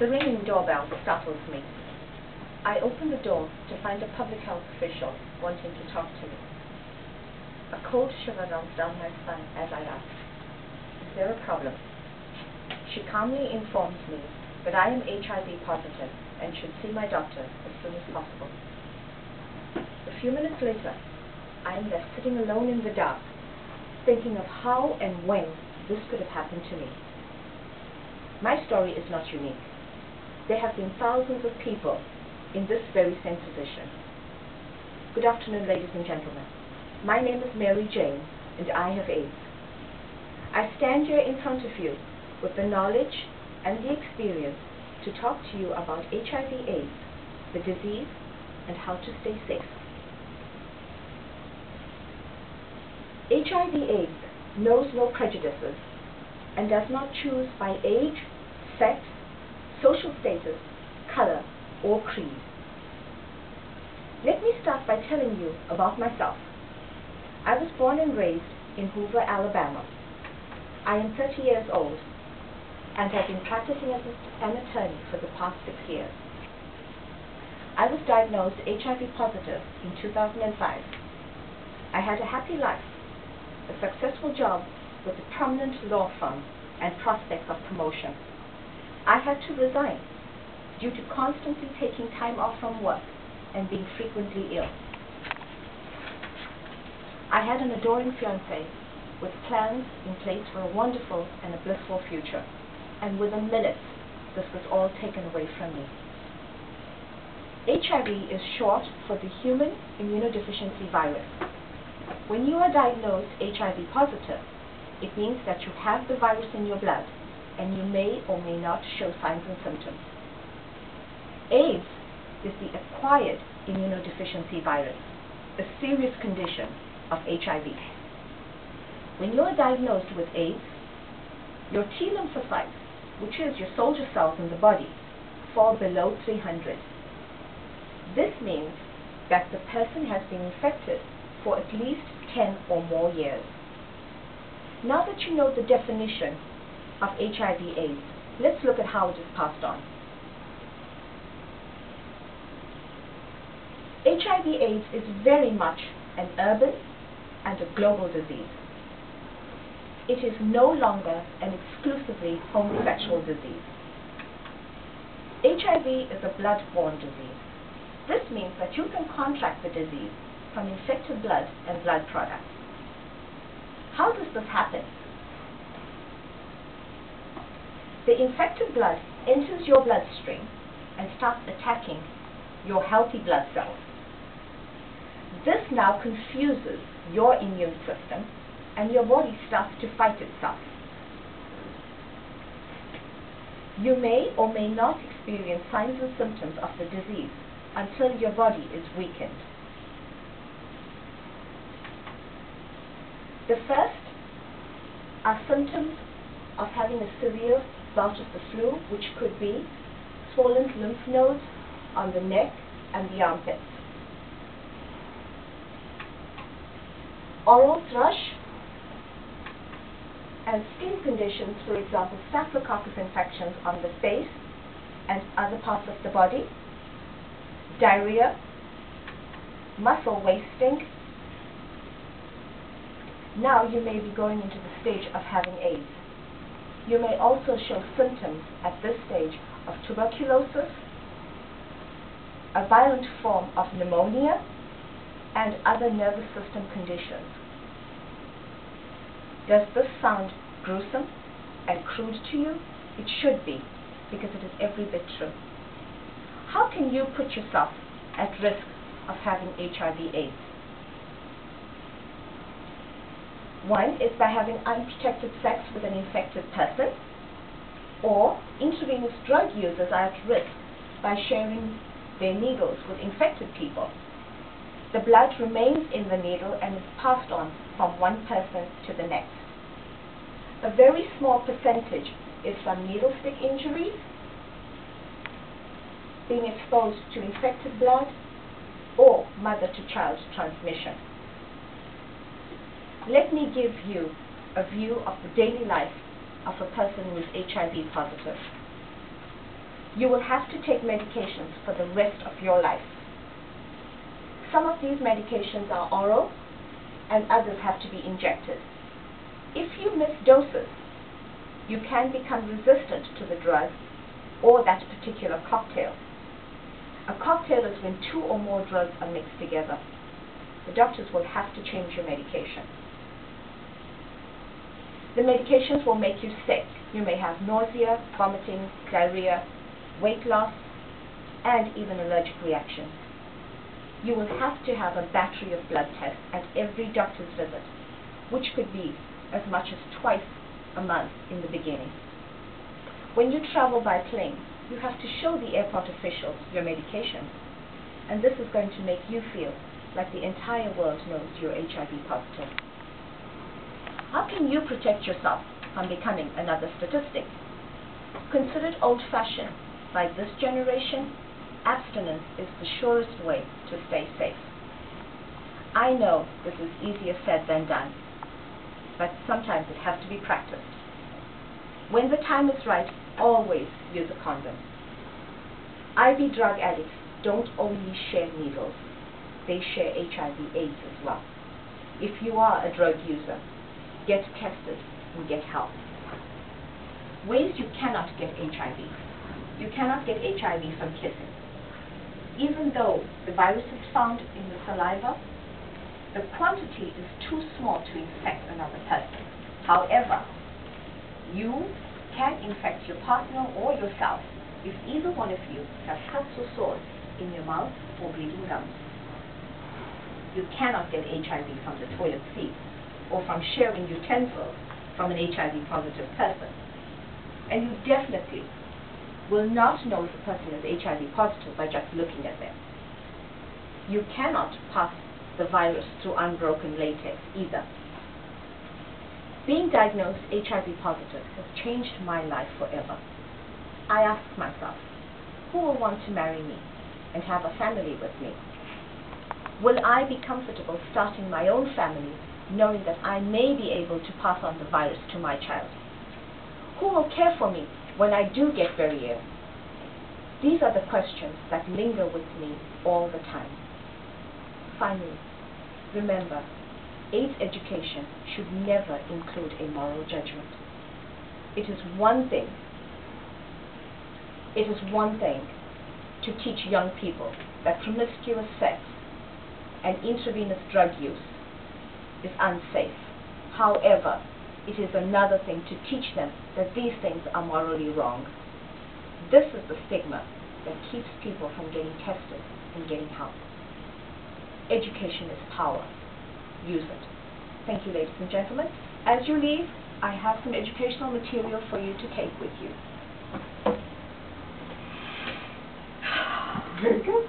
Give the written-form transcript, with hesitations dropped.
The ringing doorbell startles me. I open the door to find a public health official wanting to talk to me. A cold shiver runs down my spine as I ask, "Is there a problem?" She calmly informs me that I am HIV positive and should see my doctor as soon as possible. A few minutes later, I am left sitting alone in the dark, thinking of how and when this could have happened to me. My story is not unique. There have been thousands of people in this very same position. Good afternoon, ladies and gentlemen. My name is Mary Jane, and I have AIDS. I stand here in front of you with the knowledge and the experience to talk to you about HIV/AIDS, the disease, and how to stay safe. HIV/AIDS knows no prejudices and does not choose by age, sex, social status, color, or creed. Let me start by telling you about myself. I was born and raised in Hoover, Alabama. I am 30 years old and have been practicing as an attorney for the past 6 years. I was diagnosed HIV positive in 2005. I had a happy life, a successful job with a prominent law firm, and prospects of promotion. I had to resign due to constantly taking time off from work and being frequently ill. I had an adoring fiancé with plans in place for a wonderful and a blissful future, and within minutes, this was all taken away from me. HIV is short for the human immunodeficiency virus. When you are diagnosed HIV positive, it means that you have the virus in your blood, and you may or may not show signs and symptoms. AIDS is the acquired immunodeficiency virus, a serious condition of HIV. When you are diagnosed with AIDS, your T lymphocytes, which is your soldier cells in the body, fall below 300. This means that the person has been infected for at least 10 or more years. Now that you know the definition of HIV/AIDS, let's look at how it is passed on. HIV/AIDS is very much an urban and a global disease. It is no longer an exclusively homosexual disease. HIV is a blood-borne disease. This means that you can contract the disease from infected blood and blood products. How does this happen? The infected blood enters your bloodstream and starts attacking your healthy blood cells. This now confuses your immune system, and your body starts to fight itself. You may or may not experience signs and symptoms of the disease until your body is weakened. The first are symptoms of having a severe bout of the flu, which could be swollen lymph nodes on the neck and the armpits, oral thrush, and skin conditions, for example, staphylococcus infections on the face and other parts of the body, diarrhea, muscle wasting. Now you may be going into the stage of having AIDS. You may also show symptoms at this stage of tuberculosis, a violent form of pneumonia, and other nervous system conditions. Does this sound gruesome and crude to you? It should be, because it is every bit true. How can you put yourself at risk of having HIV/AIDS? One is by having unprotected sex with an infected person, or intravenous drug users are at risk by sharing their needles with infected people. The blood remains in the needle and is passed on from one person to the next. A very small percentage is from needle stick injuries, being exposed to infected blood, or mother-to-child transmission. Let me give you a view of the daily life of a person who is HIV positive. You will have to take medications for the rest of your life. Some of these medications are oral and others have to be injected. If you miss doses, you can become resistant to the drug or that particular cocktail. A cocktail is when 2 or more drugs are mixed together. The doctors will have to change your medication. The medications will make you sick. You may have nausea, vomiting, diarrhea, weight loss, and even allergic reactions. You will have to have a battery of blood tests at every doctor's visit, which could be as much as twice a month in the beginning. When you travel by plane, you have to show the airport officials your medication, and this is going to make you feel like the entire world knows you're HIV positive. How can you protect yourself from becoming another statistic? Considered old-fashioned by this generation, abstinence is the surest way to stay safe. I know this is easier said than done, but sometimes it has to be practiced. When the time is right, always use a condom. IV drug addicts don't only share needles, they share HIV/AIDS as well. If you are a drug user, get tested and get help. Ways you cannot get HIV. You cannot get HIV from kissing. Even though the virus is found in the saliva, the quantity is too small to infect another person. However, you can infect your partner or yourself if either one of you has cuts or sores in your mouth or bleeding gums. You cannot get HIV from the toilet seat or from sharing utensils from an HIV positive person. And you definitely will not know if a person is HIV positive by just looking at them. You cannot pass the virus through unbroken latex either. Being diagnosed HIV positive has changed my life forever. I ask myself, who will want to marry me and have a family with me? Will I be comfortable starting my own family knowing that I may be able to pass on the virus to my child? Who will care for me when I do get very ill? These are the questions that linger with me all the time. Finally, remember, AIDS education should never include a moral judgment. It is one thing to teach young people that promiscuous sex and intravenous drug use is unsafe. However, it is another thing to teach them that these things are morally wrong. This is the stigma that keeps people from getting tested and getting help. Education is power. Use it. Thank you, ladies and gentlemen. As you leave, I have some educational material for you to take with you. Very good.